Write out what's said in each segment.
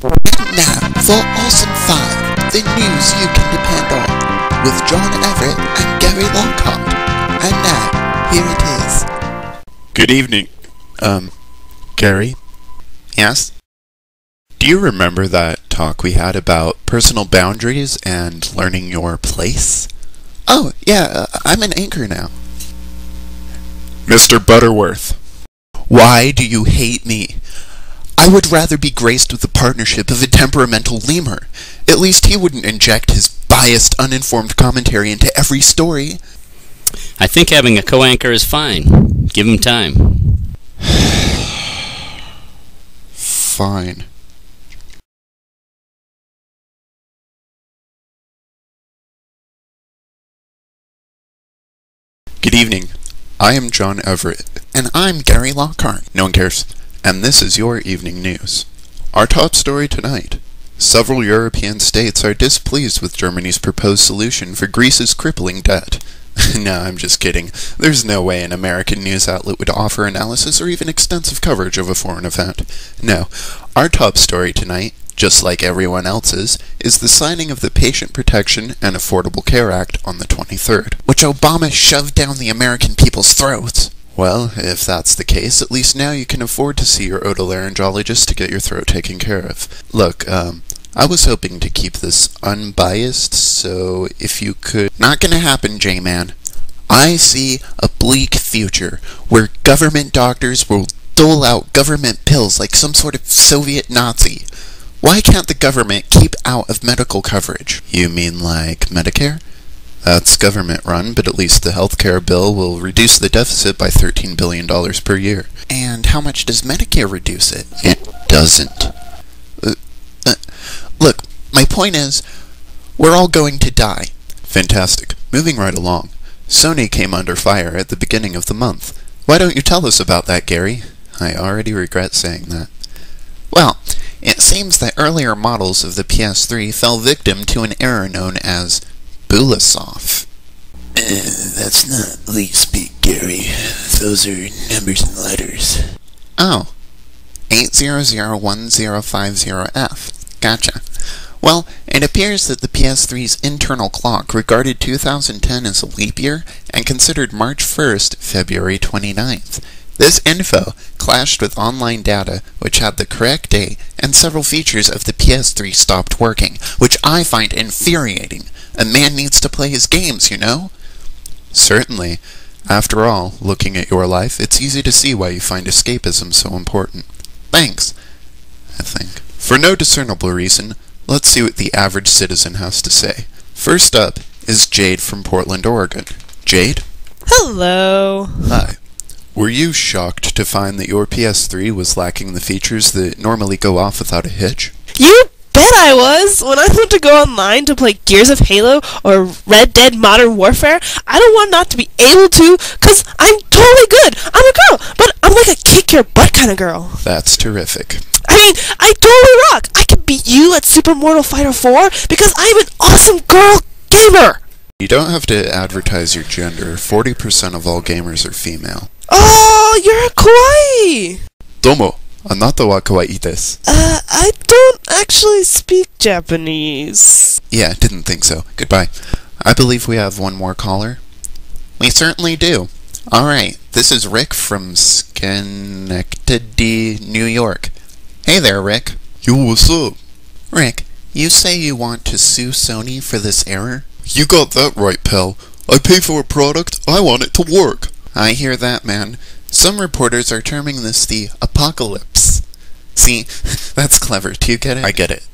And now, for Awesome 5, the news you can depend on, with John Everett and Gary Lockhart. And now, here it is. Good evening. Gary? Yes? Do you remember that talk we had about personal boundaries and learning your place? Oh, yeah, I'm an anchor now. Mr. Butterworth, Why do you hate me? I would rather be graced with the partnership of a temperamental lemur. At least he wouldn't inject his biased, uninformed commentary into every story. I think having a co-anchor is fine. Give him time. fine. Good evening. I am John Everett. And I'm Gary Lockhart. No one cares. And this is your evening news. Our top story tonight. Several European states are displeased with Germany's proposed solution for Greece's crippling debt. No, I'm just kidding. There's no way an American news outlet would offer analysis or even extensive coverage of a foreign event. No, our top story tonight, just like everyone else's, is the signing of the Patient Protection and Affordable Care Act on the 23rd. Which Obama shoved down the American people's throats. Well, if that's the case, at least now you can afford to see your otolaryngologist to get your throat taken care of. Look, I was hoping to keep this unbiased, so if you could... Not gonna happen, J-Man. I see a bleak future where government doctors will dole out government pills like some sort of Soviet Nazi. Why can't the government keep out of medical coverage? You mean like Medicare? That's government-run, but at least the healthcare bill will reduce the deficit by $13 billion per year. And how much does Medicare reduce it? It doesn't. Look, my point is, we're all going to die. Fantastic. Moving right along. Sony came under fire at the beginning of the month. Why don't you tell us about that, Gary? I already regret saying that. Well, it seems that earlier models of the PS3 fell victim to an error known as Bulasov. That's not leak speak, Gary. Those are numbers and letters. Oh. 8001050F. Gotcha. Well, it appears that the PS3's internal clock regarded 2010 as a leap year and considered March 1st, February 29th. This info clashed with online data which had the correct date, and several features of the PS3 stopped working, which I find infuriating. A man needs to play his games, you know? Certainly. After all, looking at your life, it's easy to see why you find escapism so important. Thanks. I think. For no discernible reason, let's see what the average citizen has to say. First up is Jade from Portland, Oregon. Jade? Hello. Hi. Were you shocked to find that your PS3 was lacking the features that normally go off without a hitch? You bet I was! When I went to go online to play Gears of Halo or Red Dead Modern Warfare, I don't want not to be able to, 'cause I'm totally good! I'm a girl, but I'm like a kick-your-butt kind of girl. That's terrific. I mean, I totally rock! I can beat you at Super Mortal Fighter 4 because I'm an awesome girl gamer! You don't have to advertise your gender. 40% of all gamers are female. Oh, you're kawaii! Domo, anata wa kawaii desu. I don't actually speak Japanese. Yeah, didn't think so. Goodbye. I believe we have one more caller. We certainly do. Alright, this is Rick from Schenectady, New York. Hey there, Rick. Yo, what's up? Rick, you say you want to sue Sony for this error? You got that right, pal. I pay for a product, I want it to work. I hear that, man. Some reporters are terming this the apocalypse. See, that's clever. Do you get it? I get it.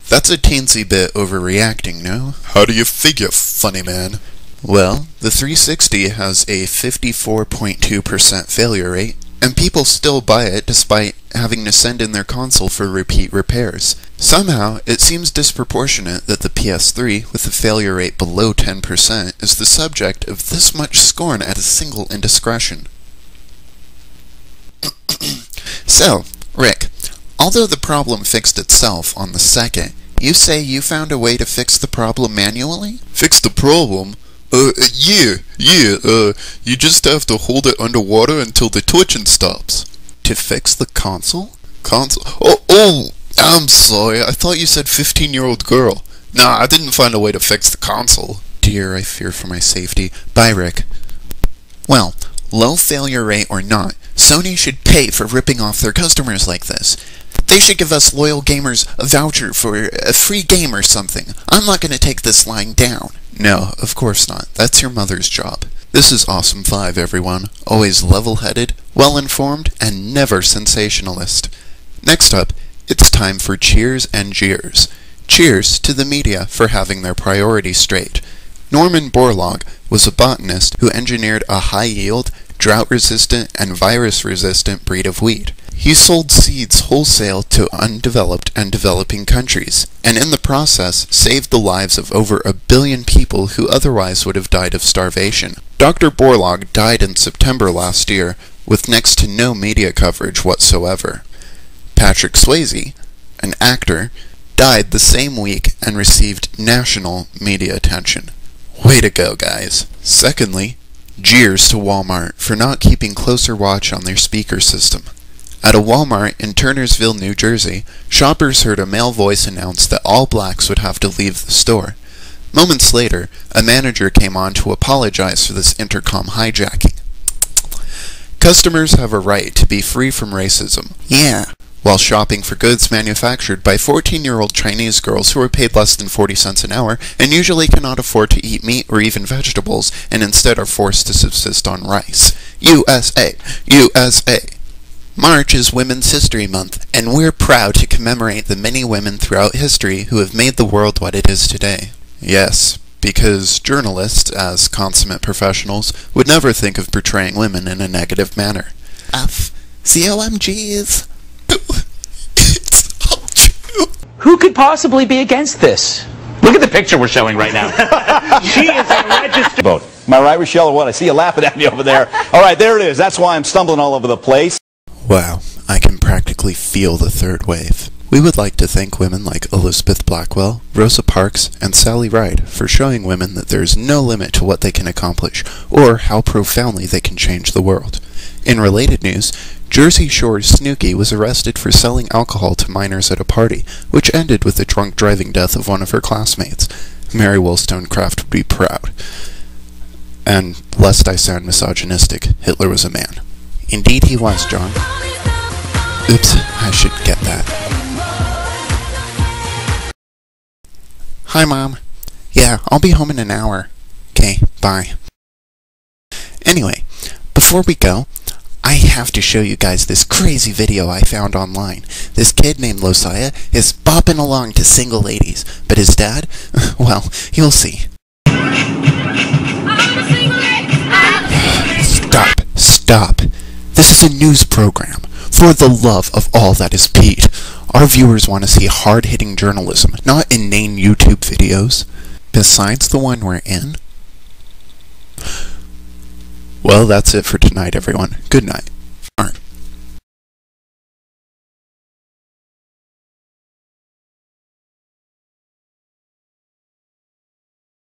That's a teensy bit overreacting, no? How do you figure, funny man? Well, the 360 has a 54.2% failure rate, and people still buy it despite having to send in their console for repeat repairs. Somehow, it seems disproportionate that the PS3, with a failure rate below 10%, is the subject of this much scorn at a single indiscretion. So, Rick, although the problem fixed itself on the 2nd, you say you found a way to fix the problem manually? Fix the problem? You just have to hold it underwater until the twitching stops. To fix the console? Console? Oh, I'm sorry, I thought you said 15-year-old girl. Nah, I didn't find a way to fix the console. Dear, I fear for my safety. Bye, Rick. Well, low failure rate or not, Sony should pay for ripping off their customers like this. They should give us loyal gamers a voucher for a free game or something. I'm not going to take this lying down. No, of course not. That's your mother's job. This is Awesome 5, everyone. Always level-headed, well-informed, and never sensationalist. Next up, it's time for Cheers and Jeers. Cheers to the media for having their priorities straight. Norman Borlaug was a botanist who engineered a high-yield, drought-resistant, and virus-resistant breed of wheat. He sold seeds wholesale to undeveloped and developing countries, and in the process saved the lives of over 1 billion people who otherwise would have died of starvation. Dr. Borlaug died in September last year, with next to no media coverage whatsoever. Patrick Swayze, an actor, died the same week and received national media attention. Way to go, guys. Secondly, jeers to Wal-Mart for not keeping closer watch on their speaker system. At a Wal-Mart in Turnersville, New Jersey, shoppers heard a male voice announce that all blacks would have to leave the store. Moments later, a manager came on to apologize for this intercom hijacking. Customers have a right to be free from racism. Yeah. While shopping for goods manufactured by 14-year-old Chinese girls who are paid less than 40 cents an hour and usually cannot afford to eat meat or even vegetables and instead are forced to subsist on rice. USA! USA! March is Women's History Month, and we're proud to commemorate the many women throughout history who have made the world what it is today. Yes, because journalists, as consummate professionals, would never think of portraying women in a negative manner. COMGs. It's all true. Who could possibly be against this? Look at the picture we're showing right now. She is a registered vote. Am I right, Rochelle, or what? I see you laughing at me over there. All right, there it is. That's why I'm stumbling all over the place. Wow, I can practically feel the third wave. We would like to thank women like Elizabeth Blackwell, Rosa Parks, and Sally Ride for showing women that there is no limit to what they can accomplish, or how profoundly they can change the world. In related news, Jersey Shore's Snooki was arrested for selling alcohol to minors at a party, which ended with the drunk driving death of one of her classmates. Mary Wollstonecraft would be proud. And, lest I sound misogynistic, Hitler was a man. Indeed he was, John. Oops, I should get that. Hi, Mom. Yeah, I'll be home in an hour. Okay, bye. Anyway, before we go, I have to show you guys this crazy video I found online. This kid named Losiah is bopping along to Single Ladies, but his dad, well, you'll see. Stop. This is a news program. For the love of all that is Pete, our viewers want to see hard-hitting journalism, not inane YouTube videos. Besides the one we're in. Well, that's it for tonight, everyone. Good night.